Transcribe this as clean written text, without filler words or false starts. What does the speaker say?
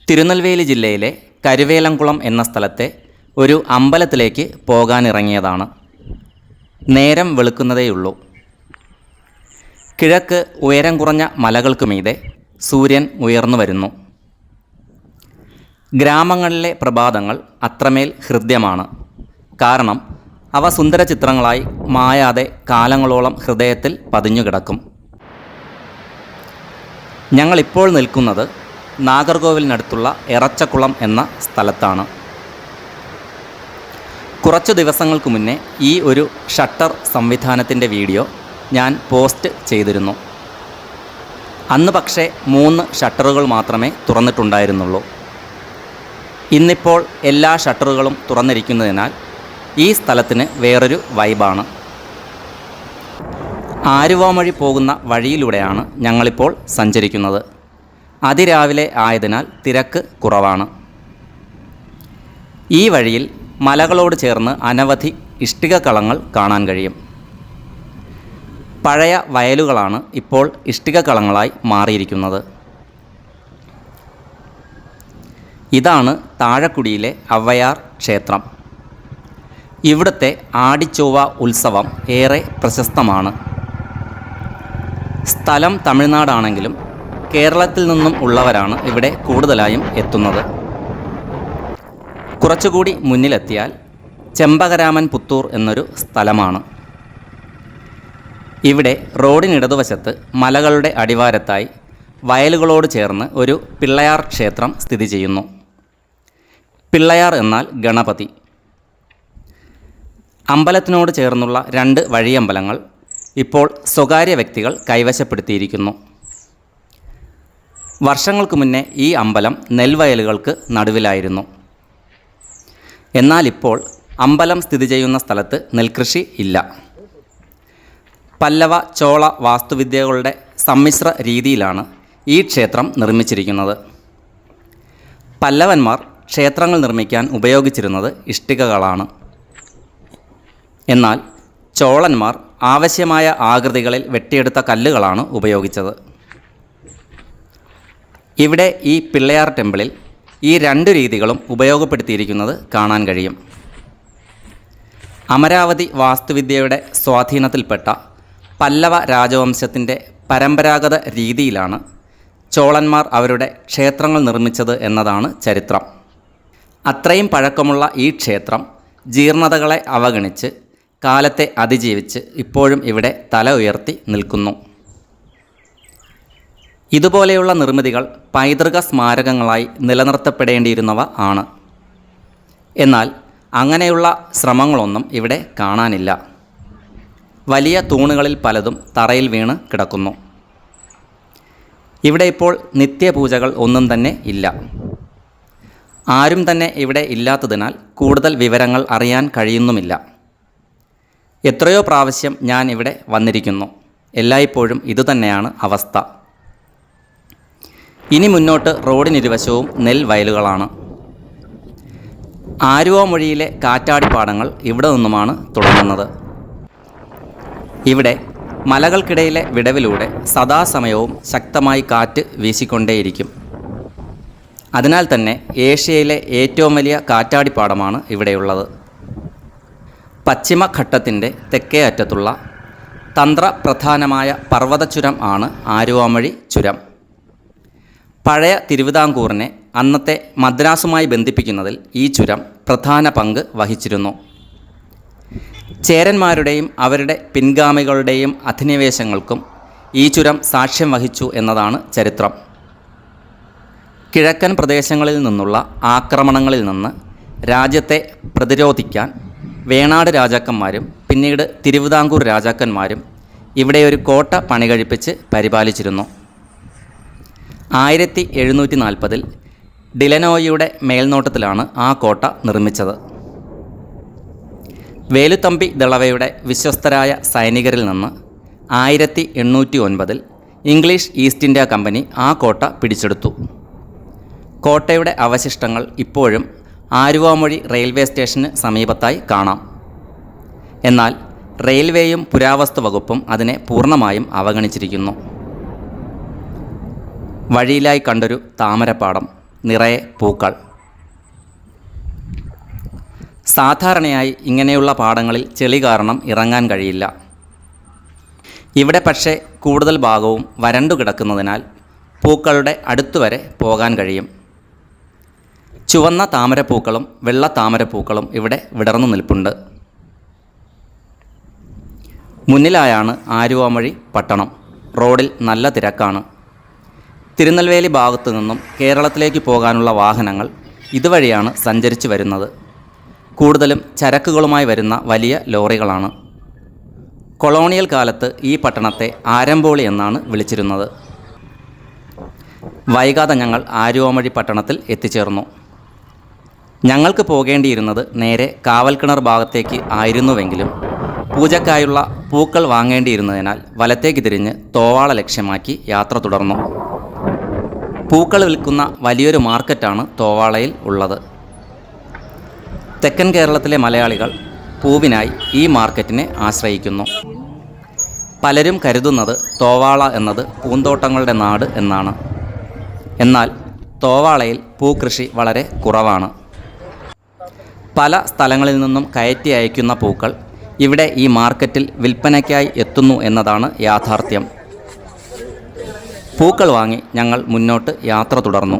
തിരുനെൽവേലി ജില്ലയിലെ കരുവേലംകുളം എന്ന സ്ഥലത്തെ ഒരു അമ്പലത്തിലേക്ക് പോകാനിറങ്ങിയതാണ്. നേരം വെളുക്കുന്നതേയുള്ളൂ. കിഴക്ക് ഉയരം കുറഞ്ഞ മലകൾക്ക് മീതെ സൂര്യൻ ഉയർന്നു വരുന്നു. ഗ്രാമങ്ങളിലെ പ്രഭാതങ്ങൾ അത്രമേൽ ഹൃദ്യമാണ്. കാരണം അവ സുന്ദര ചിത്രങ്ങളായി മായാതെ കാലങ്ങളോളം ഹൃദയത്തിൽ പതിഞ്ഞുകിടക്കും. ഞങ്ങളിപ്പോൾ നിൽക്കുന്നത് നാഗർകോവിലിനടുത്തുള്ള എറച്ചക്കുളം എന്ന സ്ഥലത്താണ്. കുറച്ചു ദിവസങ്ങൾക്ക് മുന്നേ ഈ ഒരു ഷട്ടർ സംവിധാനത്തിൻ്റെ വീഡിയോ ഞാൻ പോസ്റ്റ് ചെയ്തിരുന്നു. അന്ന് പക്ഷേ 3 ഷട്ടറുകൾ മാത്രമേ തുറന്നിട്ടുണ്ടായിരുന്നുള്ളൂ. ഇന്നിപ്പോൾ എല്ലാ ഷട്ടറുകളും തുറന്നിരിക്കുന്നതിനാൽ ഈ സ്ഥലത്തിന് വേറൊരു വൈബാണ്. ആലുവാമൊഴി പോകുന്ന വഴിയിലൂടെയാണ് ഞങ്ങളിപ്പോൾ സഞ്ചരിക്കുന്നത്. അതിരാവിലെ ആയതിനാൽ തിരക്ക് കുറവാണ്. ഈ വഴിയിൽ മലകളോട് ചേർന്ന് അനവധി ഇഷ്ടിക കളങ്ങൾ കാണാൻ കഴിയും. പഴയ വയലുകളാണ് ഇപ്പോൾ ഇഷ്ടിക കളങ്ങളായി മാറിയിരിക്കുന്നത്. ഇതാണ് താഴക്കുടിയിലെ അവയാർ ക്ഷേത്രം. ഇവിടുത്തെ ആടിച്ചൊവ്വ ഉത്സവം ഏറെ പ്രശസ്തമാണ്. സ്ഥലം തമിഴ്നാടാണെങ്കിലും കേരളത്തിൽ നിന്നും ഉള്ളവരാണ് ഇവിടെ കൂടുതലായും എത്തുന്നത്. കുറച്ചുകൂടി മുന്നിലെത്തിയാൽ ചെമ്പകരാമൻ പുത്തൂർ എന്നൊരു സ്ഥലമാണ്. ഇവിടെ റോഡിനിടതുവശത്ത് മലകളുടെ അടിവാരത്തായി വയലുകളോട് ചേർന്ന് ഒരു പിള്ളയാർ ക്ഷേത്രം സ്ഥിതി ചെയ്യുന്നു. പിള്ളയാർ എന്നാൽ ഗണപതി. അമ്പലത്തിനോട് ചേർന്നുള്ള 2 വഴിയമ്പലങ്ങൾ ഇപ്പോൾ സ്വകാര്യ വ്യക്തികൾ കൈവശപ്പെടുത്തിയിരിക്കുന്നു. വർഷങ്ങൾക്ക് മുന്നേ ഈ അമ്പലം നെൽവയലുകൾക്ക് നടുവിലായിരുന്നു. എന്നാൽ ഇപ്പോൾ അമ്പലം സ്ഥിതി ചെയ്യുന്ന സ്ഥലത്ത് നെൽകൃഷി ഇല്ല. പല്ലവ ചോള വാസ്തുവിദ്യകളുടെ സമ്മിശ്ര രീതിയിലാണ് ഈ ക്ഷേത്രം നിർമ്മിച്ചിരിക്കുന്നത്. പല്ലവന്മാർ ക്ഷേത്രങ്ങൾ നിർമ്മിക്കാൻ ഉപയോഗിച്ചിരുന്നത് ഇഷ്ടികകളാണ്. എന്നാൽ ചോളന്മാർ ആവശ്യമായ ആകൃതികളിൽ വെട്ടിയെടുത്ത കല്ലുകളാണ് ഉപയോഗിച്ചത്. ഇവിടെ ഈ പിള്ളയാർ ടെമ്പിളിൽ ഈ 2 രീതികളും ഉപയോഗപ്പെടുത്തിയിരിക്കുന്നത് കാണാൻ കഴിയും. അമരാവതി വാസ്തുവിദ്യയുടെ സ്വാധീനത്തിൽപ്പെട്ട പല്ലവ രാജവംശത്തിൻ്റെ പരമ്പരാഗത രീതിയിലാണ് ചോളന്മാർ അവരുടെ ക്ഷേത്രങ്ങൾ നിർമ്മിച്ചത് എന്നതാണ് ചരിത്രം. അത്രയും പഴക്കമുള്ള ഈ ക്ഷേത്രം ജീർണതകളെ അവഗണിച്ച് കാലത്തെ അതിജീവിച്ച് ഇപ്പോഴും ഇവിടെ തല ഉയർത്തി നിൽക്കുന്നു. ഇതുപോലെയുള്ള നിർമ്മിതികൾ പൈതൃക സ്മാരകങ്ങളായി നിലനിർത്തപ്പെടേണ്ടിയിരുന്നവ ആണ്. എന്നാൽ അങ്ങനെയുള്ള ശ്രമങ്ങളൊന്നും ഇവിടെ കാണാനില്ല. വലിയ തൂണുകളിൽ പലതും തറയിൽ വീണ് കിടക്കുന്നു. ഇവിടെ ഇപ്പോൾ നിത്യപൂജകൾ ഒന്നും തന്നെ ഇല്ല. ആരും തന്നെ ഇവിടെ ഇല്ലാത്തതിനാൽ കൂടുതൽ വിവരങ്ങൾ അറിയാൻ കഴിയുന്നുമില്ല. എത്രയോ പ്രാവശ്യം ഞാൻ ഇവിടെ വന്നിരിക്കുന്നു. എല്ലായ്പ്പോഴും ഇതുതന്നെയാണ് അവസ്ഥ. ഇനി മുന്നോട്ട് റോഡിനിരുവശവും നെൽവയലുകളാണ്. ആലുവാമൊഴിയിലെ കാറ്റാടിപ്പാടങ്ങൾ ഇവിടെ നിന്നുമാണ് തുടങ്ങുന്നത്. ഇവിടെ മലകൾക്കിടയിലെ വിടവിലൂടെ സദാസമയവും ശക്തമായി കാറ്റ് വീശിക്കൊണ്ടേയിരിക്കും. അതിനാൽ തന്നെ ഏഷ്യയിലെ ഏറ്റവും വലിയ കാറ്റാടിപ്പാടമാണ് ഇവിടെയുള്ളത്. പശ്ചിമഘട്ടത്തിൻ്റെ തെക്കേ അറ്റത്തുള്ള തന്ത്രപ്രധാനമായ പർവ്വതച്ചുരം ആണ് ആലുവാമൊഴി ചുരം. പഴയ തിരുവിതാംകൂറിനെ അന്നത്തെ മദ്രാസുമായി ബന്ധിപ്പിക്കുന്നതിൽ ഈ ചുരം പ്രധാന പങ്ക് വഹിച്ചിരുന്നു. ചേരന്മാരുടെയും അവരുടെ പിൻഗാമികളുടെയും അധിനിവേശങ്ങൾക്കും ഈ ചുരം സാക്ഷ്യം വഹിച്ചു എന്നതാണ് ചരിത്രം. കിഴക്കൻ പ്രദേശങ്ങളിൽ നിന്നുള്ള ആക്രമണങ്ങളിൽ നിന്ന് രാജ്യത്തെ പ്രതിരോധിക്കാൻ വേണാട് രാജാക്കന്മാരും പിന്നീട് തിരുവിതാംകൂർ രാജാക്കന്മാരും ഇവിടെ ഒരു കോട്ട പണികഴിപ്പിച്ച് പരിപാലിച്ചിരുന്നു. 1740 ഡിലനോയിയുടെ മേൽനോട്ടത്തിലാണ് ആ കോട്ട നിർമ്മിച്ചത്. വേലുത്തമ്പി ദളവയുടെ വിശ്വസ്തരായ സൈനികരിൽ നിന്ന് 1809 ഇംഗ്ലീഷ് ഈസ്റ്റ് ഇന്ത്യ കമ്പനി ആ കോട്ട പിടിച്ചെടുത്തു. കോട്ടയുടെ അവശിഷ്ടങ്ങൾ ഇപ്പോഴും ആലുവാമൊഴി റെയിൽവേ സ്റ്റേഷന് സമീപത്തായി കാണാം. എന്നാൽ റെയിൽവേയും പുരാവസ്തു വകുപ്പും അതിനെ പൂർണ്ണമായും അവഗണിച്ചിരിക്കുന്നു. വഴിയിലായി കണ്ടൊരു താമരപ്പാടം നിറയെ പൂക്കൾ. സാധാരണയായി ഇങ്ങനെയുള്ള പാടങ്ങളിൽ ചെളി കാരണം ഇറങ്ങാൻ കഴിയില്ല. ഇവിടെ പക്ഷേ കൂടുതൽ ഭാഗവും വരണ്ടു കിടക്കുന്നതിനാൽ പൂക്കളുടെ അടുത്തുവരെ പോകാൻ കഴിയും. ചുവന്ന താമരപ്പൂക്കളും വെള്ള താമരപ്പൂക്കളും ഇവിടെ വിടർന്നു നിൽപ്പുണ്ട്. മുന്നിലായാണ് ആലുവാമൊഴി പട്ടണം. റോഡിൽ നല്ല തിരക്കാണ്. തിരുനെൽവേലി ഭാഗത്തു നിന്നും കേരളത്തിലേക്ക് പോകാനുള്ള വാഹനങ്ങൾ ഇതുവഴിയാണ് സഞ്ചരിച്ചു വരുന്നത്. കൂടുതലും ചരക്കുകളുമായി വരുന്ന വലിയ ലോറികളാണ്. കൊളോണിയൽ കാലത്ത് ഈ പട്ടണത്തെ ആരംബോളി എന്നാണ് വിളിച്ചിരുന്നത്. വൈകാതെ ഞങ്ങൾ ആലുവാമൊഴി പട്ടണത്തിൽ എത്തിച്ചേർന്നു. ഞങ്ങൾക്ക് പോകേണ്ടിയിരുന്നത് നേരെ കാവൽക്കിണർ ഭാഗത്തേക്ക് ആയിരുന്നുവെങ്കിലും പൂജയ്ക്കായുള്ള പൂക്കൾ വാങ്ങേണ്ടിയിരുന്നതിനാൽ വലത്തേക്ക് തിരിഞ്ഞ് തോവാള ലക്ഷ്യമാക്കി യാത്ര തുടർന്നു. പൂക്കൾ വിൽക്കുന്ന വലിയൊരു മാർക്കറ്റാണ് തോവാളയിൽ ഉള്ളത്. തെക്കൻ കേരളത്തിലെ മലയാളികൾ പൂവിനായി ഈ മാർക്കറ്റിനെ ആശ്രയിക്കുന്നു. പലരും കരുതുന്നത് തോവാള എന്നത് പൂന്തോട്ടങ്ങളുടെ നാട് എന്നാണ്. എന്നാൽ തോവാളയിൽ പൂക്കൃഷി വളരെ കുറവാണ്. പല സ്ഥലങ്ങളിൽ നിന്നും കയറ്റി അയക്കുന്ന പൂക്കൾ ഇവിടെ ഈ മാർക്കറ്റിൽ വിൽപ്പനയ്ക്കായി എത്തുന്നു എന്നതാണ് യാഥാർത്ഥ്യം. പൂക്കൾ വാങ്ങി ഞങ്ങൾ മുന്നോട്ട് യാത്ര തുടർന്നു.